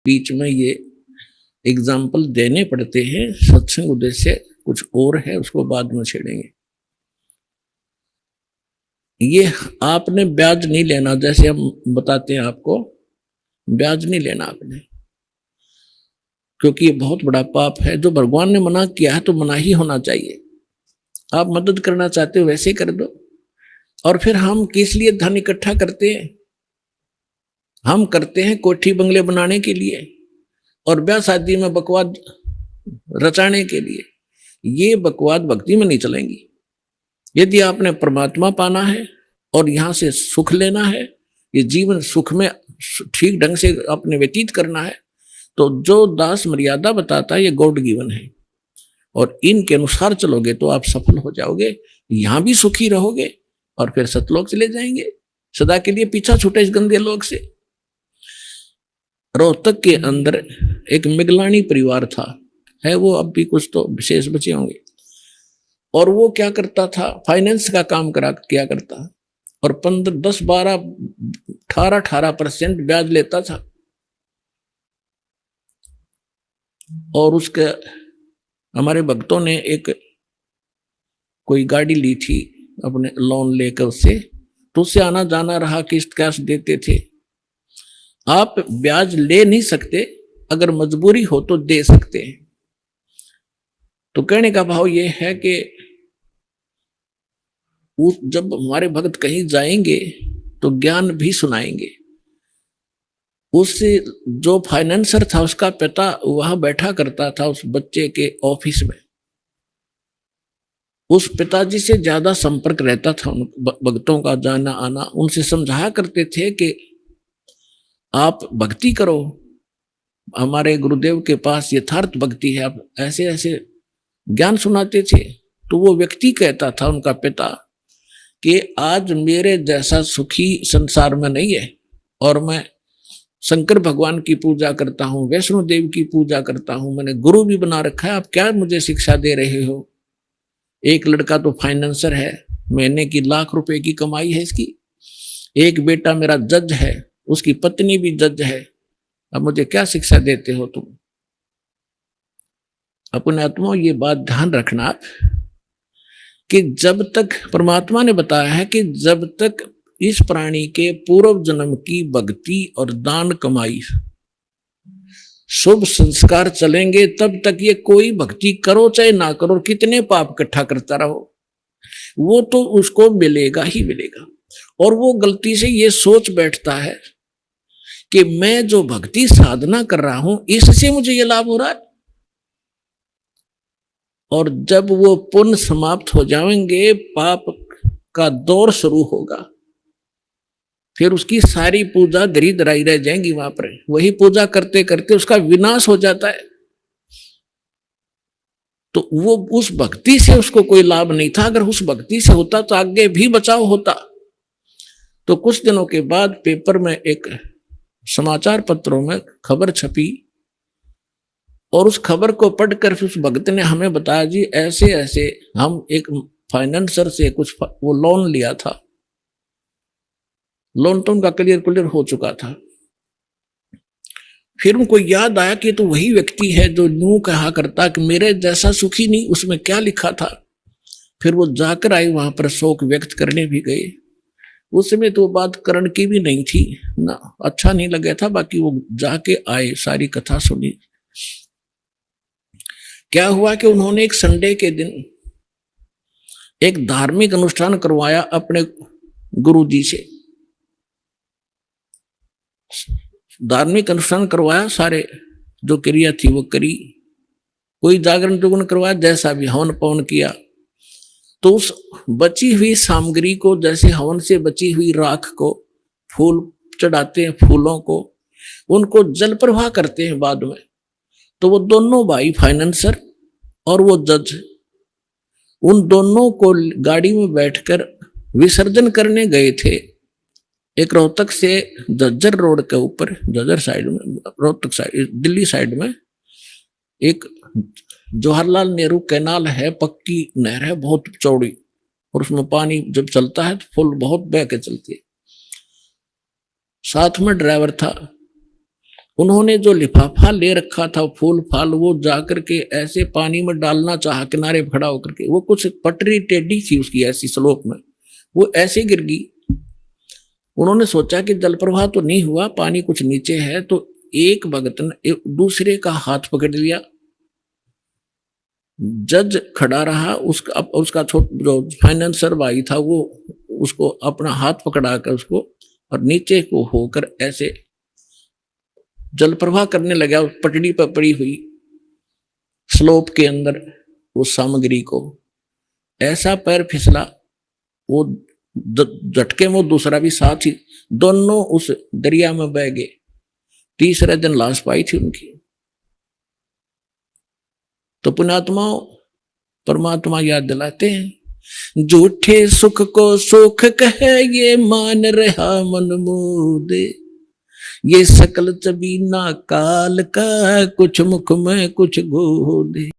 बीच में ये एग्जाम्पल देने पड़ते हैं। सत्संग उद्देश्य कुछ और है, उसको बाद में छेड़ेंगे। ये आपने ब्याज नहीं लेना, जैसे हम बताते हैं आपको, ब्याज नहीं लेना आपने, क्योंकि ये बहुत बड़ा पाप है। जो भगवान ने मना किया है तो मना ही होना चाहिए। आप मदद करना चाहते हो वैसे कर दो। और फिर हम किस लिए धन इकट्ठा करते हैं? हम करते हैं कोठी बंगले बनाने के लिए और ब्याह शादी में बकवाद रचाने के लिए। ये बकवाद भक्ति में नहीं चलेंगी। यदि आपने परमात्मा पाना है और यहां से सुख लेना है, ये जीवन सुख में ठीक ढंग से अपने व्यतीत करना है, तो जो दास मर्यादा बताता है ये गॉड गिवन है, और इनके अनुसार चलोगे तो आप सफल हो जाओगे, यहां भी सुखी रहोगे और फिर सतलोक चले जाएंगे, सदा के लिए पीछा छूटे इस गंदे लोक से। रोहतक के अंदर एक मिगलानी परिवार था, है वो अब भी कुछ तो विशेष बचे होंगे, और वो क्या करता था, फाइनेंस का काम किया करता, और 15, 10, 12, 18% ब्याज लेता था। और उसके हमारे भक्तों ने एक कोई गाड़ी ली थी अपने लोन लेकर उससे, तो उससे आना जाना रहा, किस्त कैश देते थे। आप ब्याज ले नहीं सकते, अगर मजबूरी हो तो दे सकते हैं। तो कहने का भाव ये है कि जब हमारे भक्त कहीं जाएंगे तो ज्ञान भी सुनाएंगे। उससे जो फाइनेंसर था उसका पिता वहां बैठा करता था उस बच्चे के ऑफिस में, उस पिताजी से ज्यादा संपर्क रहता था उन भक्तों का जाना आना। उनसे समझाया करते थे कि आप भक्ति करो, हमारे गुरुदेव के पास यथार्थ भक्ति है, आप ऐसे ऐसे ज्ञान सुनाते थे। तो वो व्यक्ति कहता था उनका पिता कि आज मेरे जैसा सुखी संसार में नहीं है, और मैं शंकर भगवान की पूजा करता हूँ, वैष्णो देवी की पूजा करता हूँ, मैंने गुरु भी बना रखा है, आप क्या मुझे शिक्षा दे रहे हो? एक लड़का तो फाइनेंसर है, महीने की लाख रुपए की कमाई है इसकी। एक बेटा मेरा जज है, उसकी पत्नी भी जज है, अब मुझे क्या शिक्षा देते हो तुम? अपने आत्मा ये बात ध्यान रखना कि जब तक परमात्मा ने बताया है कि जब तक इस प्राणी के पूर्व जन्म की भक्ति और दान कमाई शुभ संस्कार चलेंगे, तब तक ये कोई भक्ति करो चाहे ना करो, कितने पाप इकट्ठा करता रहो, वो तो उसको मिलेगा ही मिलेगा। और वो गलती से ये सोच बैठता है कि मैं जो भक्ति साधना कर रहा हूं इससे मुझे ये लाभ हो रहा है, और जब वो पुण्य समाप्त हो जाएंगे, पाप का दौर शुरू होगा, फिर उसकी सारी पूजा दरिद्राई रह जाएंगी वहां पर। वही पूजा करते करते उसका विनाश हो जाता है। तो वो उस भक्ति से उसको कोई लाभ नहीं था। अगर उस भक्ति से होता तो आगे भी बचाव होता। तो कुछ दिनों के बाद पेपर में एक समाचार पत्रों में खबर छपी, और उस खबर को पढ़कर उस भक्त ने हमें बताया, जी ऐसे ऐसे हम एक फाइनेंसर से कुछ वो लोन लिया था, लोन तो उनका क्लियर हो चुका था। फिर उनको याद आया कि तो वही व्यक्ति है जो यूं कहा करता कि मेरे जैसा सुखी नहीं, उसमें क्या लिखा था। फिर वो जाकर आए, वहां पर शोक व्यक्त करने भी गए। उस समय तो बात करण की भी नहीं थी ना, अच्छा नहीं लगा था। बाकी वो जाके आए, सारी कथा सुनी। क्या हुआ कि उन्होंने एक संडे के दिन एक धार्मिक अनुष्ठान करवाया अपने गुरुजी से। धार्मिक अनुष्ठान करवाया, सारे जो क्रिया थी वो करी, कोई जागरण टुगन करवाया, जैसा भी हवन पवन किया। तो उस बची हुई सामग्री को, जैसे हवन से बची हुई राख को फूल चढ़ाते हैं, फूलों को उनको जल प्रवाह करते हैं बाद में। तो वो दोनों भाई फाइनेंसर और वो जज, उन दोनों को गाड़ी में बैठकर विसर्जन करने गए थे। एक रोहतक से झज्जर रोड के ऊपर, झज्जर साइड में, रोहतक साइड, दिल्ली साइड में एक जवाहरलाल नेहरू कैनाल है, पक्की नहर है, बहुत चौड़ी, और उसमें पानी जब चलता है तो फुल बहुत बह के चलती है। साथ में ड्राइवर था। उन्होंने जो लिफाफा ले रखा था फूल फाल, वो जाकर के ऐसे पानी में डालना चाहा किनारे पे खड़ा होकर के, वो कुछ पटरी टेढ़ी थी उसकी ऐसी स्लोप में, वो ऐसे गिर गई। उन्होंने सोचा कि जल प्रवाह तो नहीं हुआ, पानी कुछ नीचे है, तो एक भगत ने दूसरे का हाथ पकड़ लिया। जज खड़ा रहा, उसका जो फाइनेंसर भाई था वो उसको अपना हाथ पकड़ा कर उसको और नीचे को होकर ऐसे जल प्रवाह करने लगा उस पटड़ी पर पड़ी हुई स्लोप के अंदर उस सामग्री को। ऐसा पैर फिसला, वो झटके में दूसरा भी साथ ही, दोनों उस दरिया में बह गए। तीसरे दिन लाश पाई थी उनकी। तो पुण्यात्मा परमात्मा याद दिलाते हैं, झूठे सुख को सुख कहे ये मान रहा मन मोदे, ये सकल चबीना काल का कुछ मुख में कुछ गोदे।